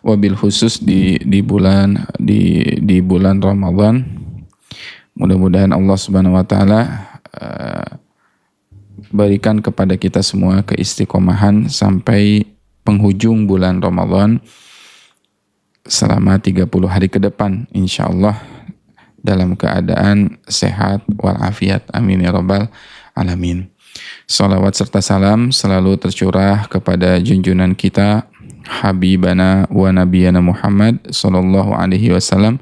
wabil khusus di bulan Ramadan. Mudah-mudahan Allah Subhanahu wa taala berikan kepada kita semua keistiqomahan sampai penghujung bulan Ramadan selama 30 hari ke depan insyaallah dalam keadaan sehat walafiat. Amin ya rabbal alamin. Salawat serta salam selalu tercurah kepada junjungan kita Habibana wa Nabiyana Muhammad sallallahu alaihi wasallam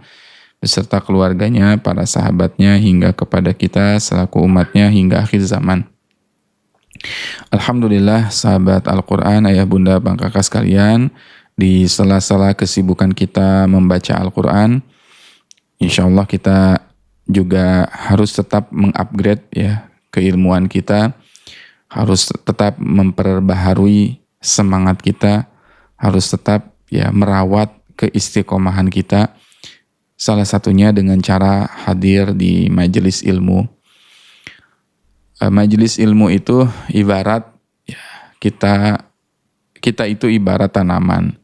beserta keluarganya, para sahabatnya hingga kepada kita selaku umatnya hingga akhir zaman. Alhamdulillah sahabat Al-Quran, ayah bunda bang kakak sekalian, di sela-sela kesibukan kita membaca Al-Quran, insya Allah kita juga harus tetap mengupgrade ya keilmuan kita, harus tetap memperbaharui semangat kita, harus tetap ya merawat keistiqomahan kita, salah satunya dengan cara hadir di majelis ilmu. Majelis ilmu itu ibarat ya, kita itu ibarat tanaman.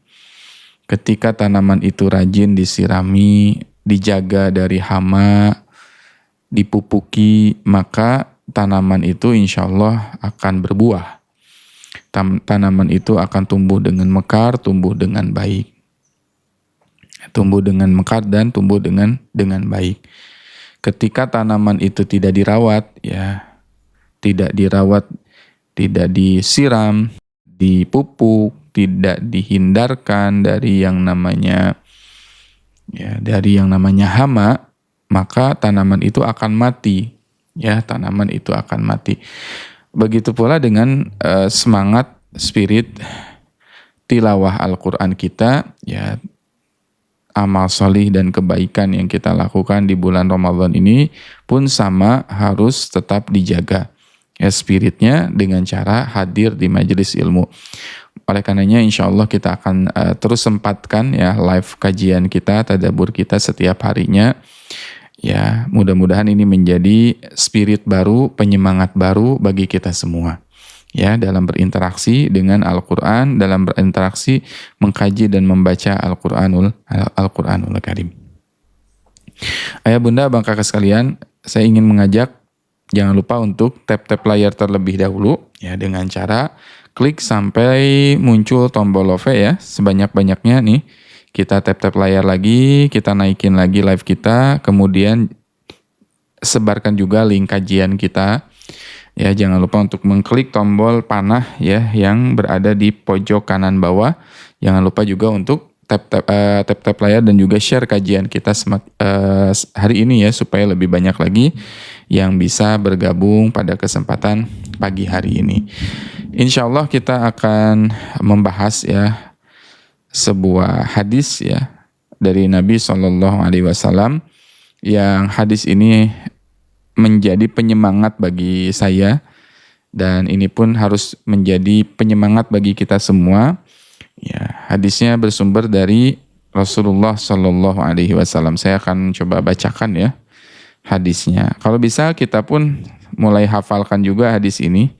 Ketika tanaman itu rajin disirami, dijaga dari hama, dipupuki, maka tanaman itu insya Allah akan berbuah. Tanaman itu akan tumbuh dengan mekar, tumbuh dengan baik. Tumbuh dengan mekar dan tumbuh dengan baik. Ketika tanaman itu tidak dirawat, tidak disiram, dipupuk, tidak dihindarkan dari yang namanya hama, maka tanaman itu akan mati. Ya, tanaman itu akan mati. Begitu pula dengan semangat spirit tilawah Al-Qur'an kita, ya, amal solih dan kebaikan yang kita lakukan di bulan Ramadan ini pun sama, harus tetap dijaga ya spiritnya dengan cara hadir di majelis ilmu. Oleh karenanya insya Allah kita akan terus sempatkan ya live kajian kita, tadabbur kita setiap harinya. Ya, mudah-mudahan ini menjadi spirit baru, penyemangat baru bagi kita semua. Ya, dalam berinteraksi dengan Al-Qur'an, dalam berinteraksi mengkaji dan membaca Al-Qur'anul Karim. Ayah bunda bang kakak sekalian, saya ingin mengajak jangan lupa untuk tap-tap layar terlebih dahulu ya dengan cara klik sampai muncul tombol love ya sebanyak-banyaknya nih. Kita tap-tap layar lagi, kita naikin lagi live kita, kemudian sebarkan juga link kajian kita. Ya, jangan lupa untuk mengklik tombol panah ya yang berada di pojok kanan bawah. Jangan lupa juga untuk tap layar dan juga share kajian kita hari ini ya supaya lebih banyak lagi yang bisa bergabung pada kesempatan pagi hari ini. Insya Allah kita akan membahas ya sebuah hadis ya dari Nabi SAW yang hadis ini menjadi penyemangat bagi saya dan ini pun harus menjadi penyemangat bagi kita semua. Ya, hadisnya bersumber dari Rasulullah SAW. Saya akan coba bacakan ya hadisnya. Kalau bisa kita pun mulai hafalkan juga hadis ini.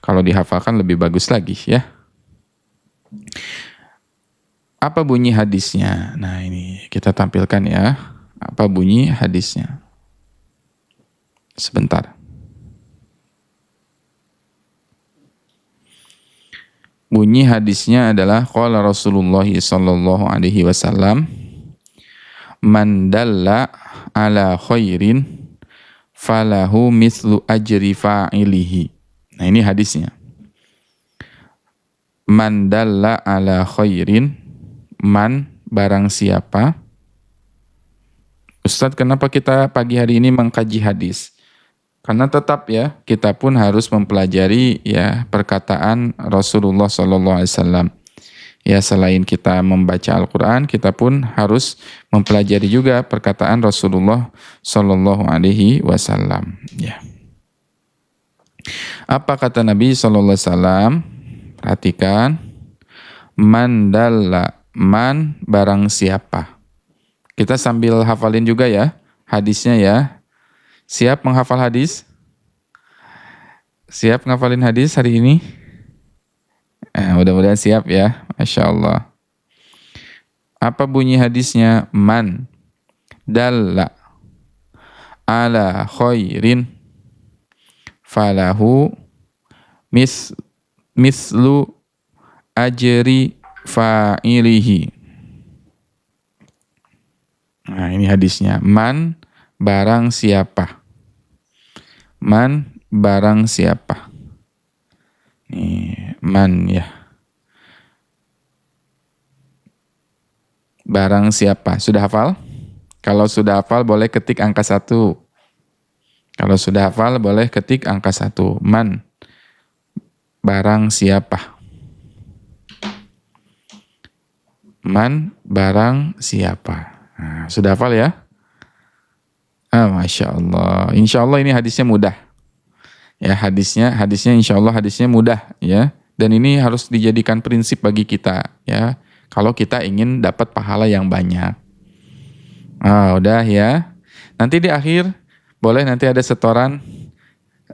Kalau dihafalkan lebih bagus lagi ya. Apa bunyi hadisnya? Nah, ini kita tampilkan ya. Apa bunyi hadisnya? Sebentar. Bunyi hadisnya adalah qala Rasulullah sallallahu alaihi wasallam, man dalla ala khairin falahu mithlu ajri fa'ilihi. Nah, ini hadisnya. Man dalla ala khairin, man barang siapa. Ustadz, kenapa kita pagi hari ini mengkaji hadis? Karena tetap ya, kita pun harus mempelajari ya perkataan Rasulullah SAW. Ya, selain kita membaca Al-Quran, kita pun harus mempelajari juga perkataan Rasulullah SAW. Ya. Apa kata Nabi SAW? Perhatikan, man dalla, man barang siapa. Kita sambil hafalin juga ya hadisnya ya. Siap menghafal hadis? Siap ngafalin hadis hari ini? Mudah-mudahan siap ya. Masya Allah. Apa bunyi hadisnya? Man dalla ala khairin falahu mis mislu ajri fa'ilihi. Nah, ini hadisnya. Man barang siapa. Man barang siapa. Nih, man ya. Barang siapa. Sudah hafal? Kalau sudah hafal boleh ketik angka 1. Kalau sudah hafal boleh ketik angka 1. Man barang siapa. Man barang siapa. Nah, sudah hafal ya? Masya Allah. Insya Allah ini hadisnya mudah. Ya, hadisnya insya Allah hadisnya mudah ya. Dan ini harus dijadikan prinsip bagi kita ya. Kalau kita ingin dapat pahala yang banyak. Udah ya. Nanti di akhir boleh nanti ada setoran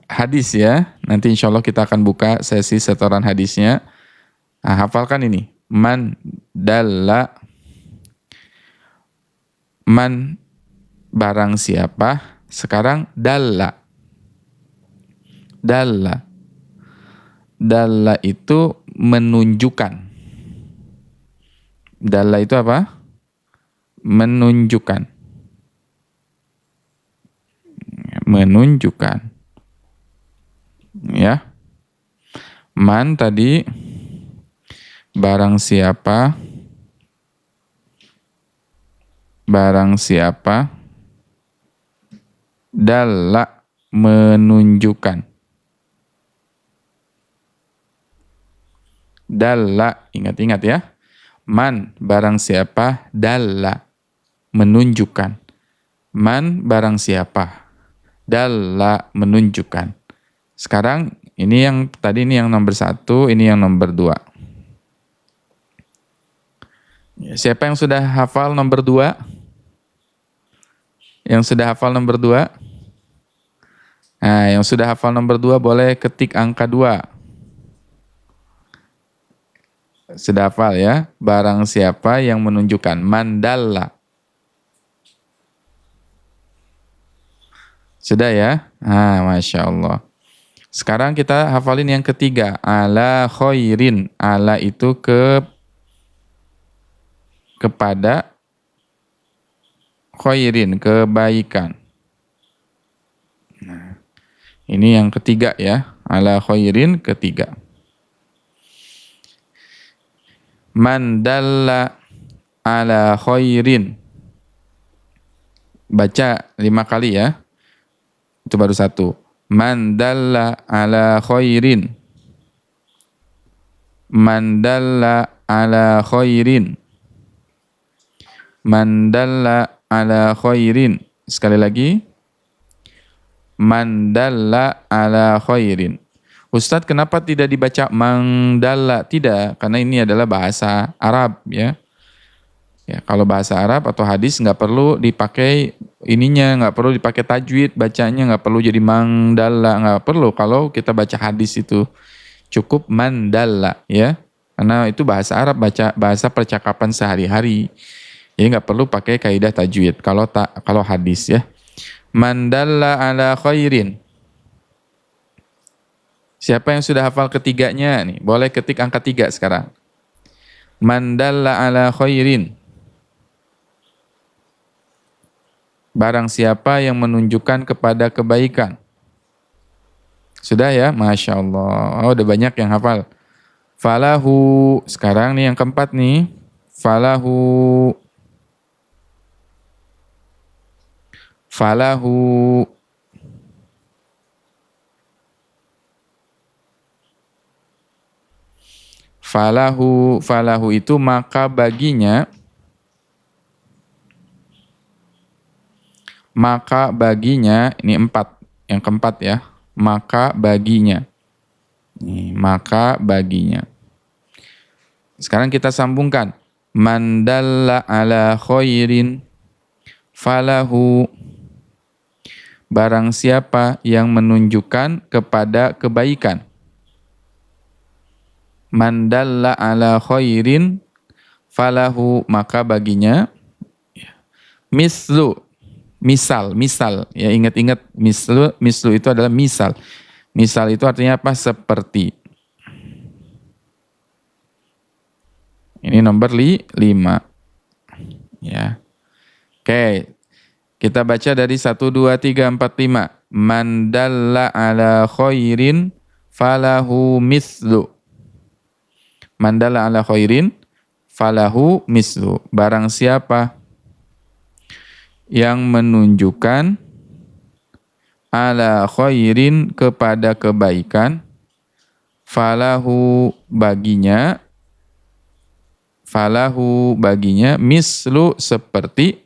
hadis ya. Nanti insya Allah kita akan buka sesi setoran hadisnya. Hafalkan ini. Man dalla. Man barang siapa. Sekarang dalla. Dalla. Dalla itu menunjukkan. Dalla itu apa? Menunjukkan. Menunjukkan. Ya. Man tadi barang siapa. Barang siapa. Dalla menunjukkan. Dalla, ingat-ingat ya. Man barang siapa, dalla menunjukkan. Man barang siapa, dalla menunjukkan. Sekarang ini yang tadi ini yang nomor 1, ini yang nomor 2. Siapa yang sudah hafal nomor 2? Yang sudah hafal nomor 2? Nah, yang sudah hafal nomor 2 boleh ketik angka 2. Sudah hafal ya? Barang siapa yang menunjukkan. Mandalla. Sudah ya? Masya Allah. Sekarang kita hafalin yang ketiga. Ala khairin. Ala itu kepada khairin, kebaikan. Nah, ini yang ketiga ya. Ala khairin ketiga. Man dalla ala khairin. Baca 5 kali ya. Itu baru 1. Man dalla ala khairin. Man dalla ala khairin. Man dalla ala khairin. Sekali lagi. Man dalla ala khairin. Ustadz, kenapa tidak dibaca mangdalla? Tidak, karena ini adalah bahasa Arab ya. Ya, kalau bahasa Arab atau hadis nggak perlu dipakai ininya, nggak perlu dipakai tajwid, bacanya nggak perlu jadi mangdalla, nggak perlu. Kalau kita baca hadis itu cukup mandalla ya, karena itu bahasa Arab, bahasa percakapan sehari-hari. Jadi nggak perlu pakai kaidah tajwid. Kalau hadis ya, mandalla ala khairin. Siapa yang sudah hafal ketiganya nih? Boleh ketik angka 3 sekarang. Man dalla ala khairin. Barang siapa yang menunjukkan kepada kebaikan. Sudah ya? Masya Allah. Udah banyak yang hafal. Falahu. Sekarang nih yang keempat nih. Falahu. Falahu. Falahu itu maka baginya ini 4, yang keempat ya, maka baginya. Maka baginya. Sekarang kita sambungkan. Man dalla ala khairin falahu. Barang siapa yang menunjukkan kepada kebaikan. Man dalla ala khairin falahu maka baginya mislu, misal ya, ingat-ingat mislu itu adalah misal. Misal itu artinya apa? Seperti. Ini nomor 5 ya. Oke, kita baca dari 1 2 3 4 5. Man dalla ala khairin falahu mislu. Man dalla ala khairin falahu mislu. Barang siapa yang menunjukkan ala khairin kepada kebaikan, falahu baginya mislu seperti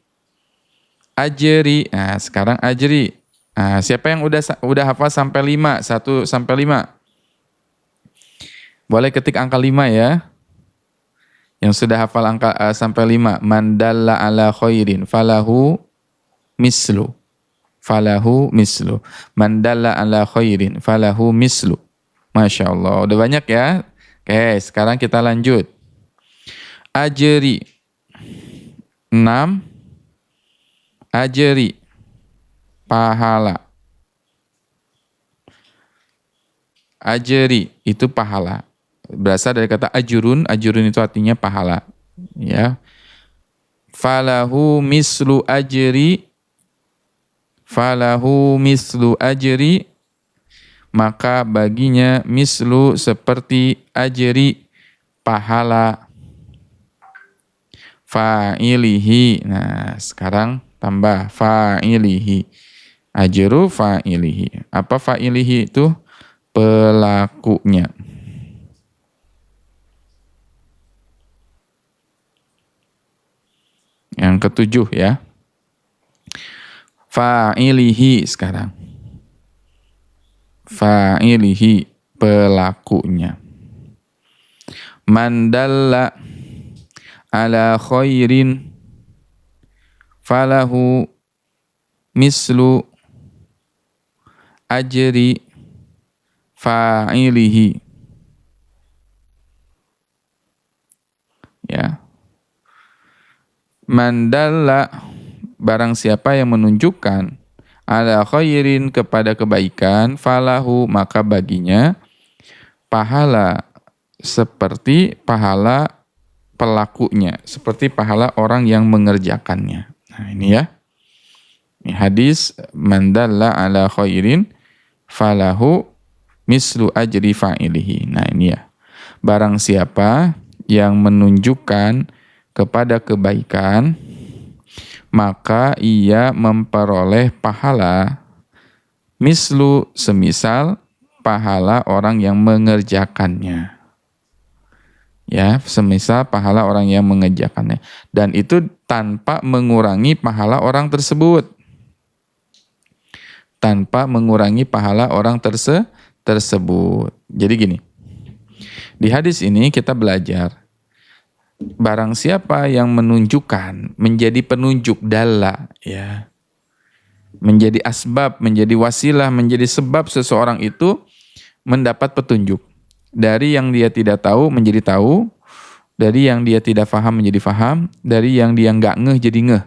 ajri. Nah, sekarang ajri. Nah, siapa yang udah hafal sampai 5? 1 sampai 5. Boleh ketik angka 5 ya. Yang sudah hafal angka sampai 5. Man dalla ala khairin falahu mislu. Falahu mislu. Man dalla ala khairin falahu mislu. Masya Allah. Udah banyak ya. Oke, sekarang kita lanjut. Ajri 6. Ajri pahala. Ajri itu pahala. Berasal dari kata ajurun. Ajurun itu artinya pahala. Ya. Falahu mislu ajri. Falahu mislu ajri. Maka baginya mislu seperti ajri pahala fa'ilihi. Nah, sekarang tambah fa'ilihi. Ajru fa'ilihi. Apa fa'ilihi itu? Pelakunya. Yang ke-7 ya. Fa'ilihi sekarang. Fa'ilihi pelakunya. Man dalla ala khairin falahu mislu ajri fa'ilihi. Ya. Man dalla barang siapa yang menunjukkan ala khairin kepada kebaikan, falahu maka baginya pahala seperti pahala pelakunya, seperti pahala orang yang mengerjakannya. Nah, ini ya. Ini hadis man dalla ala khairin falahu mislu ajri fa'ilihi. Nah, ini ya. Barang siapa yang menunjukkan kepada kebaikan, maka ia memperoleh pahala mislu semisal pahala orang yang mengerjakannya. Ya, semisal pahala orang yang mengerjakannya. Dan itu tanpa mengurangi pahala orang tersebut. Tanpa mengurangi pahala orang tersebut. Jadi gini, di hadis ini kita belajar, barang siapa yang menunjukkan, menjadi penunjuk dalla, ya, menjadi asbab, menjadi wasilah, menjadi sebab seseorang itu mendapat petunjuk. Dari yang dia tidak tahu menjadi tahu, dari yang dia tidak faham menjadi faham, dari yang dia nggak ngeh jadi ngeh.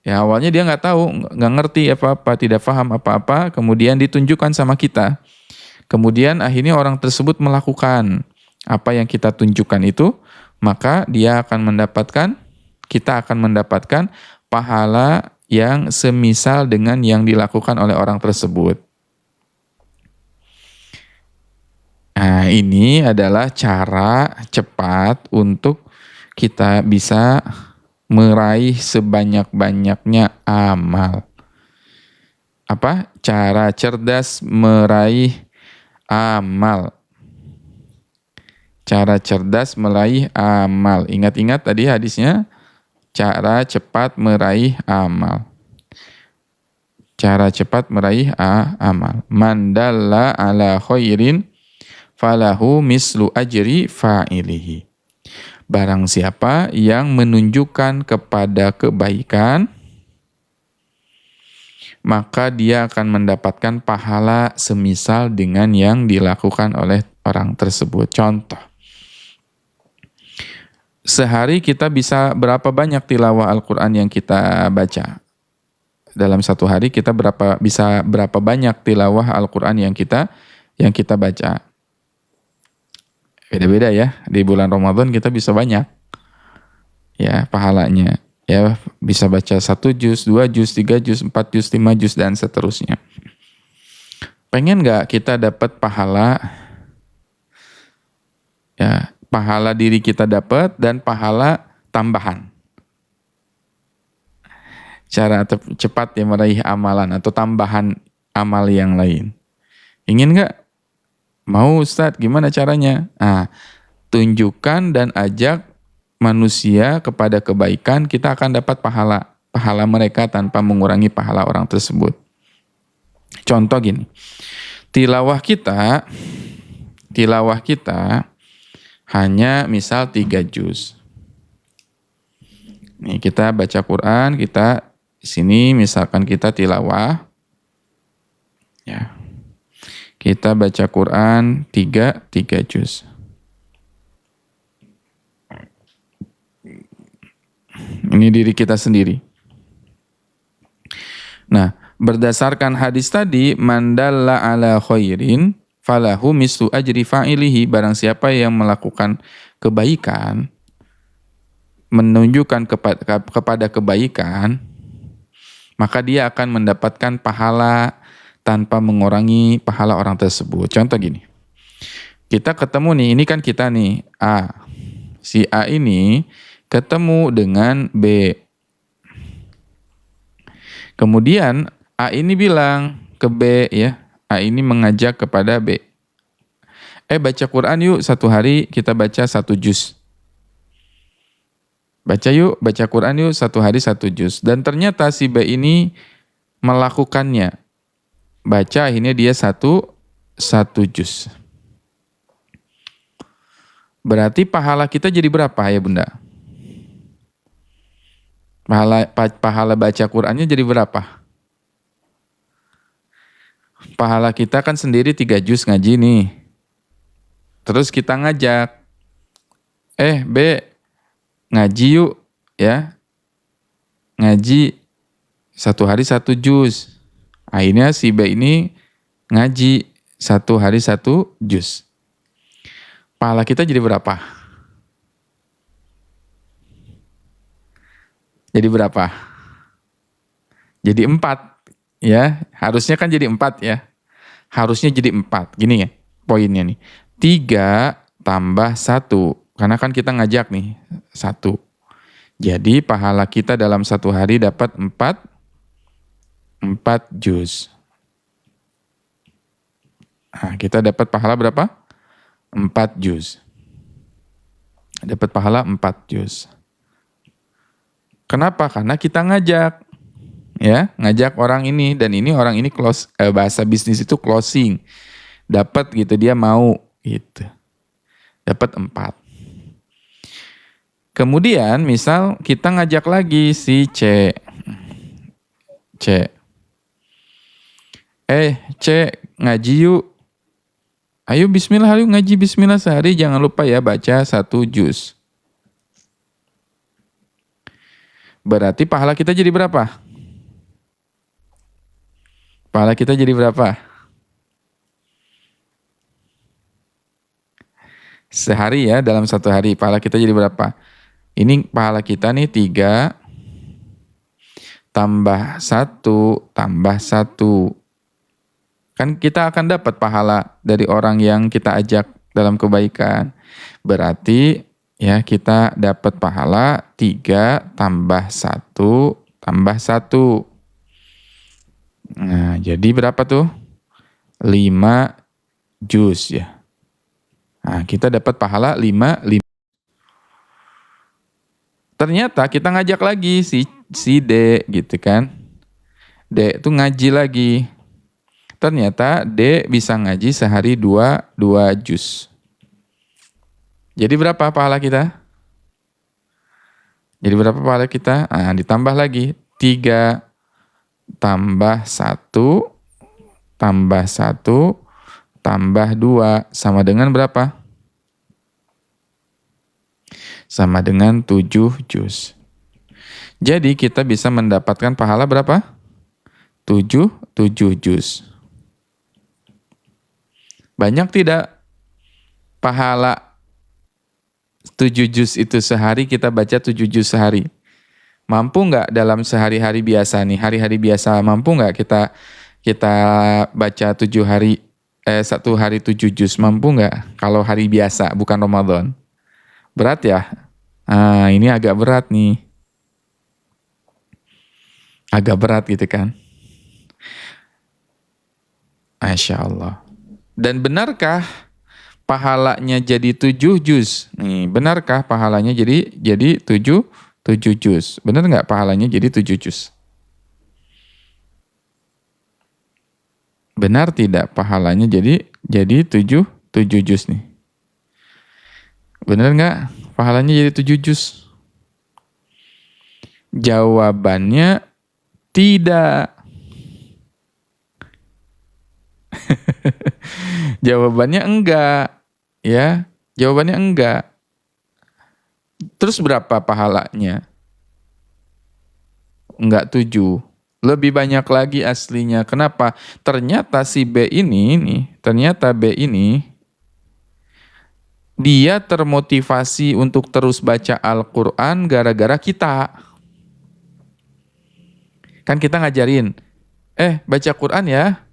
Ya, awalnya dia nggak tahu, nggak ngerti apa-apa, tidak faham apa-apa, kemudian ditunjukkan sama kita. Kemudian akhirnya orang tersebut melakukan apa yang kita tunjukkan itu, maka dia akan mendapatkan, kita akan mendapatkan pahala yang semisal dengan yang dilakukan oleh orang tersebut. Nah, ini adalah cara cepat untuk kita bisa meraih sebanyak-banyaknya amal. Apa? Cara cerdas meraih amal. Cara cerdas meraih amal. Ingat-ingat tadi hadisnya, cara cepat meraih amal. Cara cepat meraih amal. Man dalla ala khairin falahu mislu ajri fa'ilihi. Barang siapa yang menunjukkan kepada kebaikan, maka dia akan mendapatkan pahala semisal dengan yang dilakukan oleh orang tersebut. Contoh, Sehari kita bisa berapa banyak tilawah Al-Quran yang kita baca? Dalam satu hari kita bisa berapa banyak tilawah Al-Quran yang kita baca? Beda-beda ya. Di bulan Ramadan kita bisa banyak ya pahalanya. Ya bisa baca 1 juz, 2 juz, 3 juz, 4 juz, 5 juz dan seterusnya. Pengen nggak kita dapat pahala? Ya, pahala diri kita dapat dan pahala tambahan. Cara cepat ya meraih amalan atau tambahan amal yang lain. Ingin nggak? Mau Ustadz, gimana caranya? Tunjukkan dan ajak manusia kepada kebaikan, kita akan dapat pahala mereka tanpa mengurangi pahala orang tersebut. Contoh gini, tilawah kita hanya misal 3 juz. Nih kita baca Quran, kita di sini misalkan kita tilawah, ya kita baca Quran 3 juz. Ini diri kita sendiri. Nah, berdasarkan hadis tadi, mandalla ala khairin falahu mislu ajri fa'ilihi, barang siapa yang melakukan kebaikan, menunjukkan kepada kebaikan, maka dia akan mendapatkan pahala tanpa mengurangi pahala orang tersebut. Contoh gini, kita ketemu nih, ini kan kita nih, A. Si A ini ketemu dengan B. Kemudian A ini bilang ke B ya, A ini mengajak kepada B. Baca Quran yuk, satu hari kita baca 1 juz. Baca Quran yuk, satu hari 1 juz. Dan ternyata si B ini melakukannya. Baca akhirnya dia 1 juz. Berarti pahala kita jadi berapa ya Bunda? Pahala baca Qur'annya jadi berapa? Pahala kita kan sendiri 3 juz ngaji nih. Terus kita ngajak, B, ngaji yuk ya. Ngaji satu hari 1 juz. Akhirnya si B ini ngaji 1 hari 1 juz. Pahala kita jadi berapa? Jadi berapa? Jadi 4 ya. Harusnya kan jadi 4 ya. Harusnya jadi 4. Gini ya poinnya nih. 3 tambah 1. Karena kan kita ngajak nih 1. Jadi pahala kita dalam satu hari dapat 4 juz. Nah, kita dapat pahala berapa? 4 juz. Dapat pahala 4 juz. Kenapa? Karena kita ngajak. Ya, ngajak orang ini dan orang ini bahasa bisnis itu closing. Dapat gitu, dia mau gitu. Dapat 4. Kemudian misal kita ngajak lagi si C. C, ngaji yuk. Ayo bismillah, ayo ngaji bismillah sehari, jangan lupa ya baca 1 juz. Berarti pahala kita jadi berapa? Pahala kita jadi berapa? Sehari ya, dalam satu hari pahala kita jadi berapa? Ini pahala kita nih 3 tambah 1 tambah 1. Kan kita akan dapat pahala dari orang yang kita ajak dalam kebaikan. Berarti ya kita dapat pahala 3 tambah 1 tambah 1. Nah, jadi berapa tuh? 5 juz ya. Nah, kita dapat pahala 5. Ternyata kita ngajak lagi si D gitu kan. D itu ngaji lagi. Ternyata D bisa ngaji sehari 2 juz. Jadi berapa pahala kita? Nah, ditambah lagi 3 tambah 1 tambah 1 tambah 2 sama dengan berapa? sama dengan 7 juz. Jadi kita bisa mendapatkan pahala berapa? 7 juz. Banyak tidak pahala 7 juz itu sehari, kita baca 7 juz sehari? Mampu nggak dalam sehari-hari biasa nih, hari-hari biasa mampu nggak kita baca 1 hari 7 juz, mampu nggak kalau hari biasa bukan Ramadan? Berat ya? Nah, ini agak berat nih. Agak berat gitu kan? Masya Allah. Dan benarkah pahalanya jadi 7 juz? Nih, benarkah pahalanya jadi 7 juz? Benar nggak pahalanya jadi 7 juz? Benar tidak pahalanya jadi 7 juz nih? Benar nggak pahalanya jadi 7 juz? Jawabannya tidak. Jawabannya enggak, ya. Jawabannya enggak. Terus berapa pahalanya? Enggak 7. Lebih banyak lagi aslinya. Kenapa? Ternyata si B ini nih, ternyata B ini dia termotivasi untuk terus baca Al-Qur'an gara-gara kita. Kan kita ngajarin, baca Qur'an ya.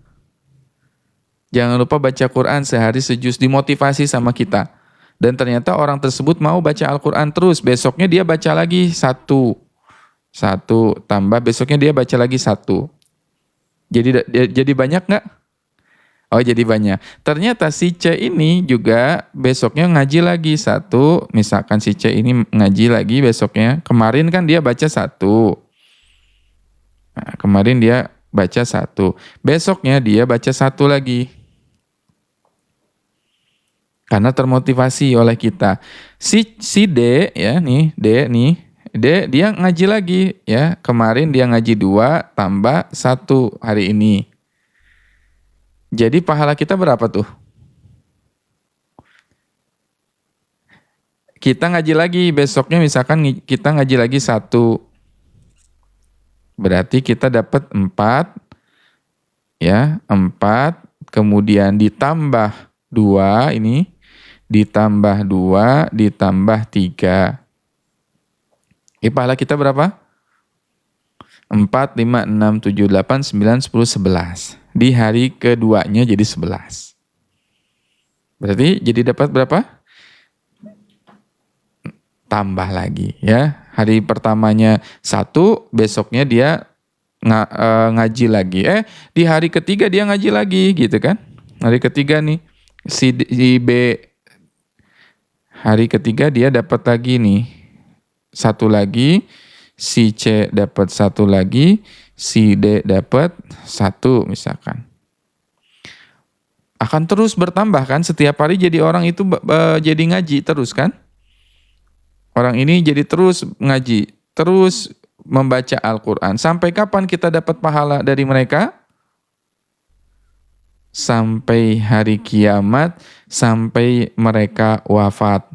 Jangan lupa baca Quran sehari sejuz, dimotivasi sama kita. Dan ternyata orang tersebut mau baca Al-Quran terus. Besoknya dia baca lagi 1. 1 tambah, besoknya dia baca lagi 1. Jadi banyak nggak? Oh, jadi banyak. Ternyata si C ini juga besoknya ngaji lagi 1. Misalkan si C ini ngaji lagi besoknya. Kemarin kan dia baca 1. Nah, kemarin dia baca 1. Besoknya dia baca 1 lagi. Karena termotivasi oleh kita. Si D ya nih, D dia ngaji lagi ya. Kemarin dia ngaji 2 tambah 1 hari ini. Jadi pahala kita berapa tuh? Kita ngaji lagi besoknya, misalkan kita ngaji lagi 1. Berarti kita dapat 4 ya, 4 kemudian ditambah 2 ini, ditambah 2, ditambah 3. Pahala kita berapa? 4, 5, 6, 7, 8, 9, 10, 11. Di hari keduanya jadi 11. Berarti jadi dapat berapa? Tambah lagi ya. Hari pertamanya 1, besoknya dia ngaji lagi. Di hari ketiga dia ngaji lagi gitu kan. Hari ketiga nih, si B hari ketiga dia dapat lagi nih 1 lagi, si C dapat 1 lagi, si D dapat 1 misalkan. Akan terus bertambah kan, setiap hari jadi orang itu jadi ngaji terus kan. Orang ini jadi terus ngaji, terus membaca Al-Quran. Sampai kapan kita dapat pahala dari mereka? Sampai hari kiamat, sampai mereka wafat.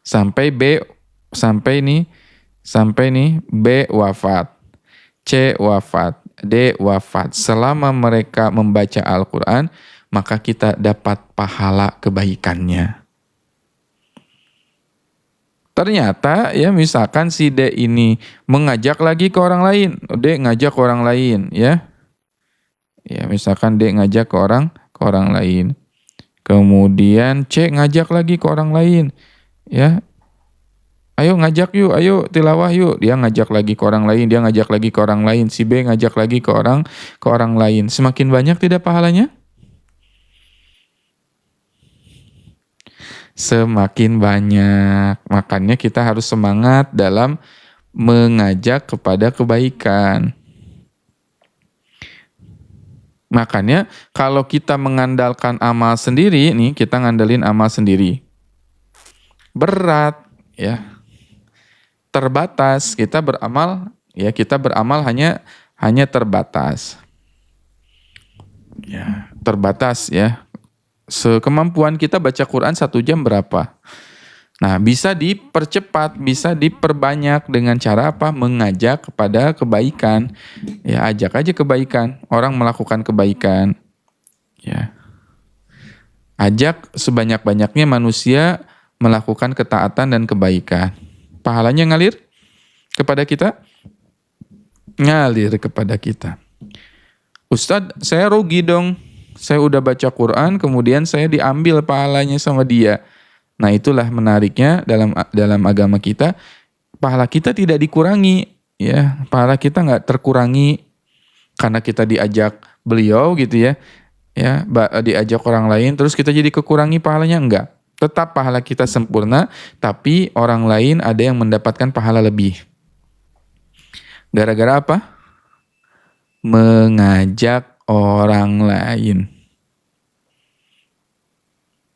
Sampai nih B wafat, C wafat, D wafat. Selama mereka membaca Al-Quran, maka kita dapat pahala kebaikannya. Ternyata ya misalkan si D ini mengajak lagi ke orang lain, D ngajak ke orang lain ya. Ya misalkan D ngajak ke orang lain. Kemudian C ngajak lagi ke orang lain. Ya. Ayo ngajak yuk, ayo tilawah yuk. Dia ngajak lagi ke orang lain, dia ngajak lagi ke orang lain. Si B ngajak lagi ke orang lain. Semakin banyak tidak pahalanya? Semakin banyak. Makanya kita harus semangat dalam mengajak kepada kebaikan. Makanya kalau kita mengandalkan amal sendiri, nih kita ngandelin amal sendiri. Berat ya. Terbatas, kita beramal hanya terbatas. Ya, terbatas ya. Sekemampuan kita baca Quran 1 jam berapa? Nah, bisa dipercepat, bisa diperbanyak dengan cara apa? Mengajak kepada kebaikan. Ya, ajak aja kebaikan. Orang melakukan kebaikan. Ya. Ajak sebanyak-banyaknya manusia melakukan ketaatan dan kebaikan. Pahalanya ngalir kepada kita? Ngalir kepada kita. Ustadz, saya rugi dong. Saya udah baca Quran, kemudian saya diambil pahalanya sama dia. Nah, itulah menariknya dalam agama kita, pahala kita tidak dikurangi, ya. Pahala kita nggak terkurangi karena kita diajak beliau gitu ya. Ya, diajak orang lain terus kita jadi kekurangi pahalanya, enggak. Tetap pahala kita sempurna, tapi orang lain ada yang mendapatkan pahala lebih. Gara-gara apa? Mengajak orang lain.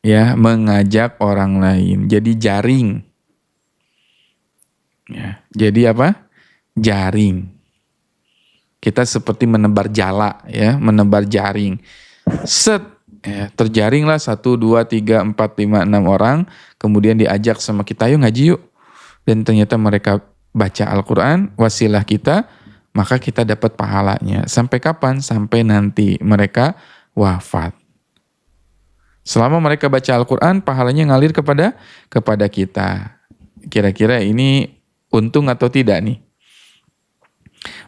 Ya, mengajak orang lain. Jadi jaring. Ya, jadi apa? Jaring. Kita seperti menebar jala, ya, menebar jaring. Set, ya, terjaringlah 1, 2, 3, 4, 5, 6 orang, kemudian diajak sama kita, yuk ngaji yuk. Dan ternyata mereka baca Al-Quran, wasilah kita, maka kita dapat pahalanya. Sampai kapan? Sampai nanti mereka wafat. Selama mereka baca Al-Quran, pahalanya ngalir kepada kita. Kira-kira ini untung atau tidak nih?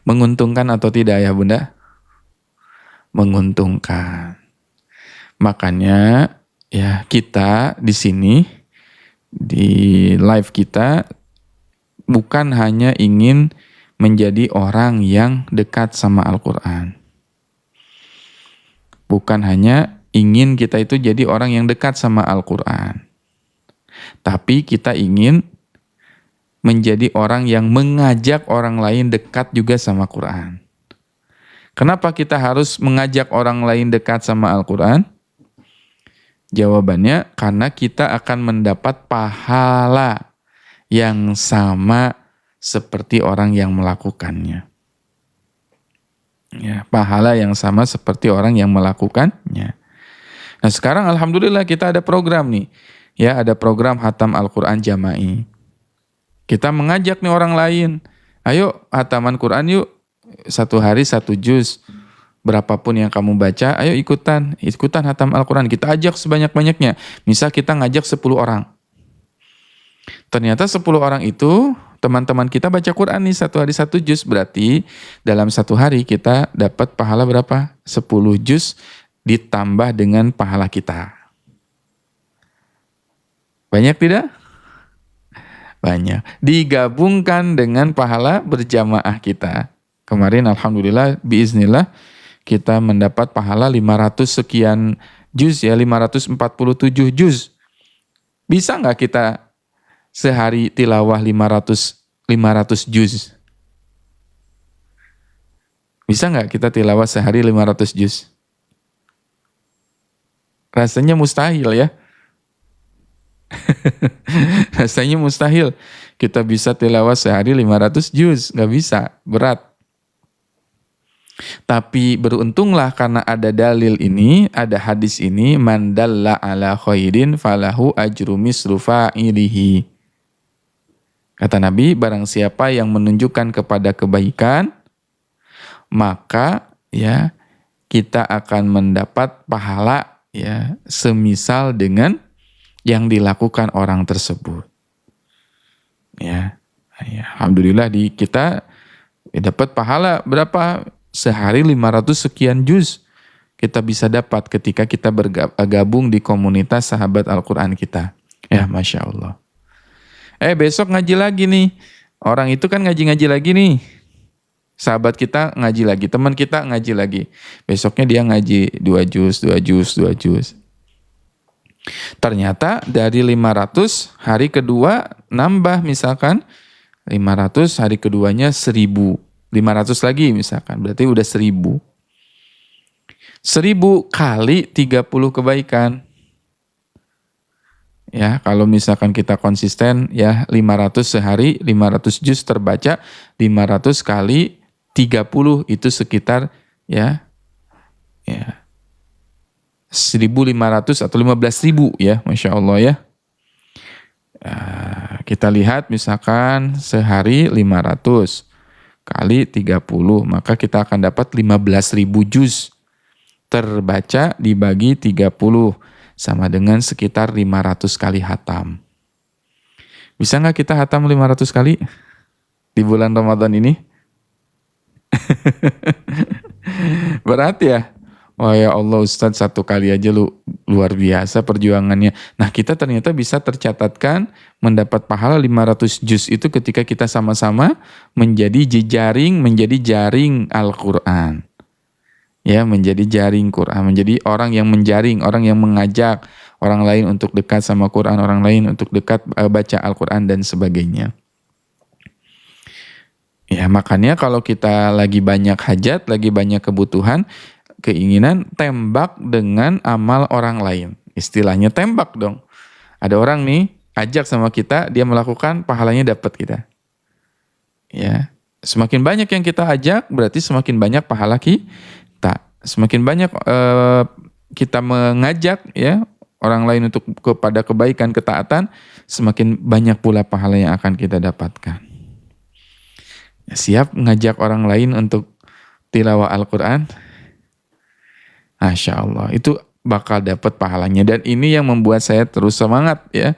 Menguntungkan atau tidak ya Bunda? Menguntungkan. Makanya ya kita di sini, di live kita, bukan hanya ingin menjadi orang yang dekat sama Al-Quran. Bukan hanya ingin kita itu jadi orang yang dekat sama Al-Quran. Tapi kita ingin menjadi orang yang mengajak orang lain dekat juga sama Quran. Kenapa kita harus mengajak orang lain dekat sama Al-Quran? Jawabannya, karena kita akan mendapat pahala yang sama seperti orang yang melakukannya. Ya, pahala yang sama seperti orang yang melakukannya. Nah, sekarang alhamdulillah kita ada program nih. Ya, ada program Hatam Al-Quran Jama'i. Kita mengajak nih orang lain. Ayo hataman Quran yuk. 1 hari 1 juz. Berapapun yang kamu baca, ayo ikutan hatam Al-Quran. Kita ajak sebanyak-banyaknya. Misal kita ngajak 10 orang. Ternyata 10 orang itu teman-teman kita baca Quran nih 1 hari 1 juz. Berarti dalam 1 hari kita dapat pahala berapa? 10 juz ditambah dengan pahala kita. Banyak tidak? Banyak. Digabungkan dengan pahala berjamaah kita. Kemarin alhamdulillah biiznillah kita mendapat pahala 500 sekian juz ya, 547 juz. Bisa nggak kita sehari tilawah 500 juz? Bisa nggak kita tilawah sehari 500 juz? Rasanya mustahil ya. Rasanya mustahil. Kita bisa tilawah sehari 500 juz. Nggak bisa, berat. Tapi beruntunglah karena ada dalil ini, ada hadis ini, man dalla ala khairin falahu ajru mislu fa'ilihi. Kata Nabi, barang siapa yang menunjukkan kepada kebaikan, maka ya kita akan mendapat pahala ya semisal dengan yang dilakukan orang tersebut. Ya, alhamdulillah di kita dapat pahala berapa? Sehari 500 sekian juz kita bisa dapat ketika kita bergabung di komunitas sahabat Al-Quran kita. Ya, Masya Allah. Besok ngaji lagi nih. Orang itu kan ngaji-ngaji lagi nih. Sahabat kita ngaji lagi, teman kita ngaji lagi. Besoknya dia ngaji 2 juz. Ternyata dari 500 hari kedua nambah misalkan 500 hari keduanya 1000. 500 lagi misalkan, berarti udah 1000. 1000 kali 30 kebaikan. Ya, kalau misalkan kita konsisten ya 500 sehari, 500 juz terbaca, 500 kali 30 itu sekitar ya 1.500 atau 15.000 ya, Masya Allah ya. Kita lihat misalkan sehari 500 kali 30, maka kita akan dapat 15.000 juz terbaca dibagi 30 sama dengan sekitar 500 kali hatam. Bisa nggak kita hatam 500 kali di bulan Ramadan ini? Berat ya? Wah ya Allah Ustadz, satu kali aja luar biasa perjuangannya. Nah kita ternyata bisa tercatatkan mendapat pahala 500 juz itu ketika kita sama-sama menjadi jaring Al-Quran. Ya, menjadi jaring Quran, menjadi orang yang menjaring, orang yang mengajak orang lain untuk dekat sama Quran, orang lain untuk dekat baca Al-Quran dan sebagainya. Ya makanya kalau kita lagi banyak hajat, lagi banyak kebutuhan, keinginan, tembak dengan amal orang lain. Istilahnya tembak dong. Ada orang nih, ajak sama kita, dia melakukan, pahalanya dapat kita. Ya, semakin banyak yang kita ajak, berarti semakin banyak pahala kita. Semakin banyak kita mengajak ya orang lain untuk kepada kebaikan, ketaatan, semakin banyak pula pahala yang akan kita dapatkan. Ya, siap ngajak orang lain untuk tilawah Al-Quran? Masya Allah, itu bakal dapat pahalanya. Dan ini yang membuat saya terus semangat ya,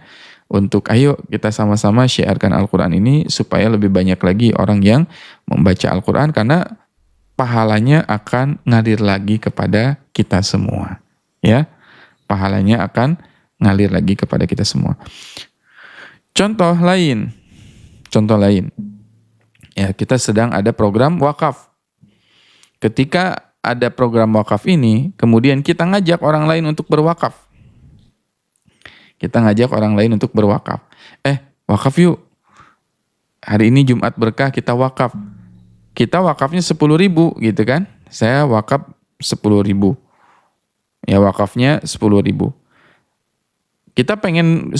untuk ayo kita sama-sama syiarkan Al-Quran ini supaya lebih banyak lagi orang yang membaca Al-Quran, karena pahalanya akan ngalir lagi kepada kita semua. Ya, pahalanya akan ngalir lagi kepada kita semua. Contoh lain. Ya, kita sedang ada program wakaf. Ketika ada program wakaf ini, kemudian kita ngajak orang lain untuk berwakaf. Wakaf yuk. Hari ini Jumat berkah, kita wakaf. Kita wakafnya 10.000 gitu kan. Saya wakaf 10.000. Ya wakafnya 10.000. Kita pengen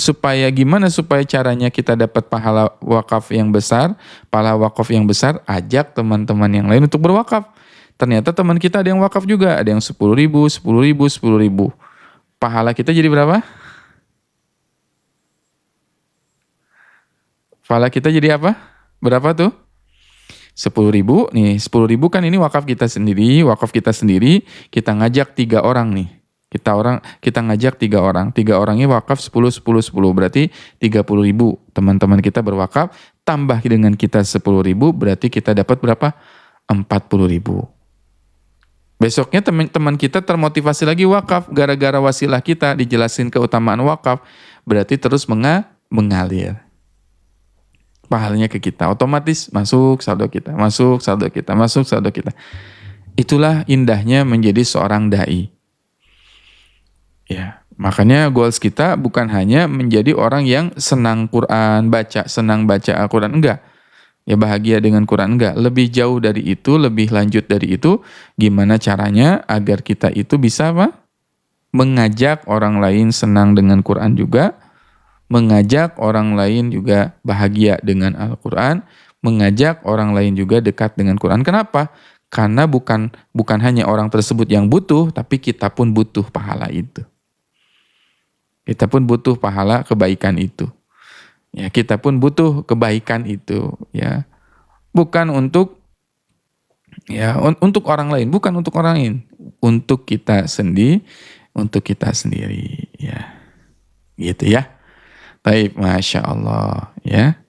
gimana supaya caranya kita dapat pahala wakaf yang besar, ajak teman-teman yang lain untuk berwakaf. Ternyata teman kita ada yang wakaf juga, ada yang 10.000. Pahala kita jadi berapa? Pahala kita jadi apa? Berapa tuh? 10.000 nih, 10.000 kan ini wakaf kita sendiri, kita ngajak 3 orang nih. Kita ngajak 3 orang. 3 orangnya wakaf 10, berarti 30.000. Teman-teman kita berwakaf, tambah dengan kita 10.000, berarti kita dapat berapa? 40.000. Besoknya teman-teman kita termotivasi lagi wakaf, gara-gara wasilah kita dijelasin keutamaan wakaf, berarti terus mengalir. Pahalanya ke kita, otomatis masuk saldo kita. Itulah indahnya menjadi seorang dai. Ya, makanya goals kita bukan hanya menjadi orang yang senang baca Al-Quran, enggak. Ya bahagia dengan Quran, enggak. Lebih jauh dari itu, lebih lanjut dari itu, gimana caranya agar kita itu bisa mengajak orang lain senang dengan Quran juga, mengajak orang lain juga bahagia dengan Al-Quran, mengajak orang lain juga dekat dengan Quran. Kenapa? Karena bukan hanya orang tersebut yang butuh, tapi kita pun butuh pahala itu. Kita pun butuh pahala kebaikan itu. Ya, kita pun butuh kebaikan itu. Ya, bukan untuk orang lain, untuk kita sendiri, Ya, gitu ya. Baik, Masya Allah ya.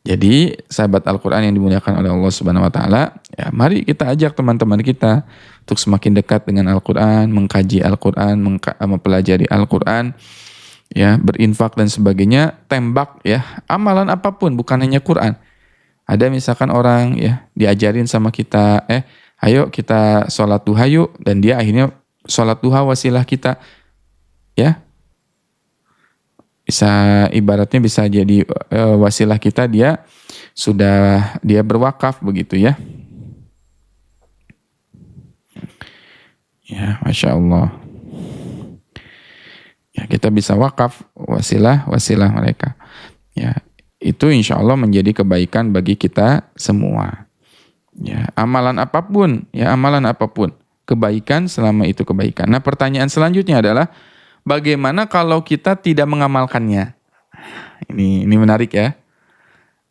Jadi sahabat Al-Quran yang dimuliakan oleh Allah Subhanahu Wa Taala, ya mari kita ajak teman-teman kita untuk semakin dekat dengan Al-Quran, mengkaji Al-Quran, mempelajari Al-Quran, ya berinfak dan sebagainya. Tembak ya amalan apapun, bukan hanya Quran. Ada misalkan orang ya diajarin sama kita, ayo kita sholat duha yuk, dan dia akhirnya sholat duha wasilah kita, ya. Ibaratnya bisa jadi wasilah kita, dia berwakaf begitu ya. Ya, Masya Allah. Ya, kita bisa wakaf wasilah mereka. Ya, itu insya Allah menjadi kebaikan bagi kita semua. Ya, amalan apapun. kebaikan selama itu kebaikan. Nah, pertanyaan selanjutnya adalah bagaimana kalau kita tidak mengamalkannya? Ini menarik ya.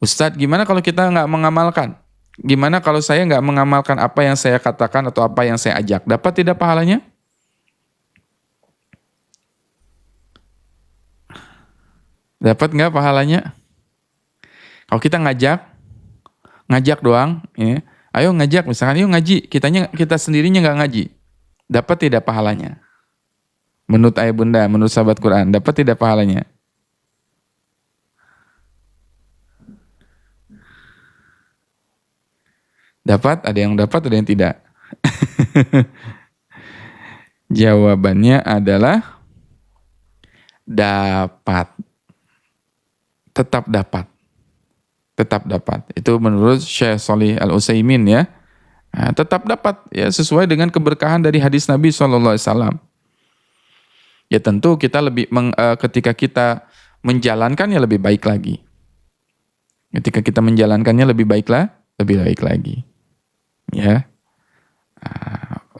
Ustadz, gimana kalau kita nggak mengamalkan? Gimana kalau saya nggak mengamalkan apa yang saya katakan atau apa yang saya ajak? Dapat tidak pahalanya? Dapat nggak pahalanya? Kalau kita ngajak doang, ya, ayo ngajak, misalkan, ayo ngaji, kita sendirinya nggak ngaji, dapat tidak pahalanya? Menurut ayah bunda, menurut sahabat Quran, dapat tidak pahalanya? Dapat, ada yang dapat, ada yang tidak. Jawabannya adalah dapat. Tetap dapat. Tetap dapat. Itu menurut Syekh Shalih Al-Utsaimin ya. Nah, tetap dapat ya sesuai dengan keberkahan dari hadis Nabi SAW. Ya tentu kita ketika kita menjalankannya lebih baik lagi. Ketika kita menjalankannya lebih baik lagi. Ya.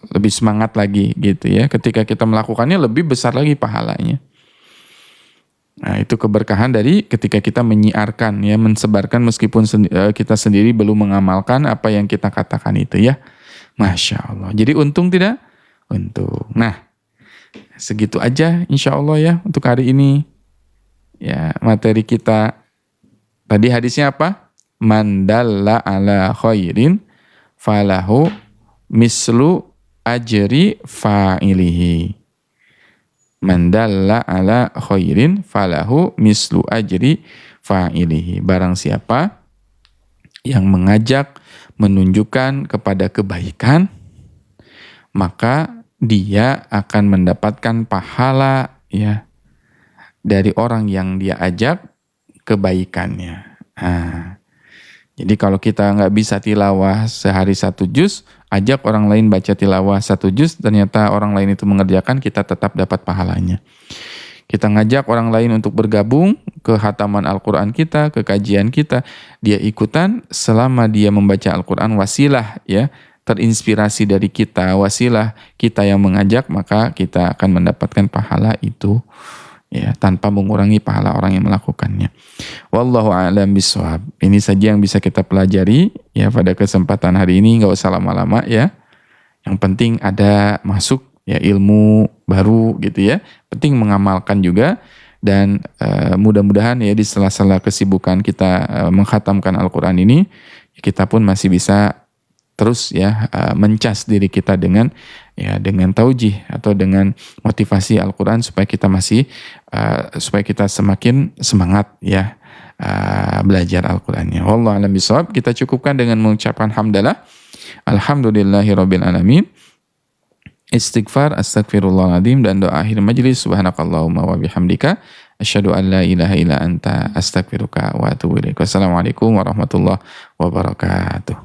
Lebih semangat lagi gitu ya. Ketika kita melakukannya lebih besar lagi pahalanya. Nah, itu keberkahan dari ketika kita menyiarkan ya, mensebarkan meskipun kita sendiri belum mengamalkan apa yang kita katakan itu ya. Masya Allah. Jadi untung tidak? Untung. Nah, segitu aja insya Allah ya untuk hari ini. Ya, materi kita tadi hadisnya apa? Man dalla ala khairin falahu mislu ajri fa'ilihi. Man dalla ala khairin falahu mislu ajri fa'ilihi. Barang siapa yang mengajak, menunjukkan kepada kebaikan, maka dia akan mendapatkan pahala ya dari orang yang dia ajak kebaikannya. Nah, jadi kalau kita nggak bisa tilawah sehari 1 juz, ajak orang lain baca tilawah 1 juz, ternyata orang lain itu mengerjakan, kita tetap dapat pahalanya. Kita ngajak orang lain untuk bergabung ke khataman Al-Quran kita, ke kajian kita, dia ikutan selama dia membaca Al-Quran, wasilah ya, terinspirasi dari kita, wasilah kita yang mengajak, maka kita akan mendapatkan pahala itu ya, tanpa mengurangi pahala orang yang melakukannya. Wallahu a'lam bishawab. Ini saja yang bisa kita pelajari ya pada kesempatan hari ini, nggak usah lama-lama ya. Yang penting ada masuk ya ilmu baru gitu ya. Penting mengamalkan juga dan mudah-mudahan ya di sela-sela kesibukan kita mengkhatamkan Al-Qur'an ini, kita pun masih bisa terus ya mencas diri kita dengan taujih atau dengan motivasi Al-Quran supaya kita semakin semangat ya belajar Al-Qurannya. Wallahu a'lam bishawab. Kita cukupkan dengan mengucapkan hamdalah. Alhamdulillahirabbil alamin. Istighfar, astagfirullahaladzim, dan doa akhir majlis. Subhanakallahumma wa bihamdika asyhadu an la ilaha illa anta astaghfiruka wa atubu ilaik. Wassalamualaikum warahmatullahi wabarakatuh.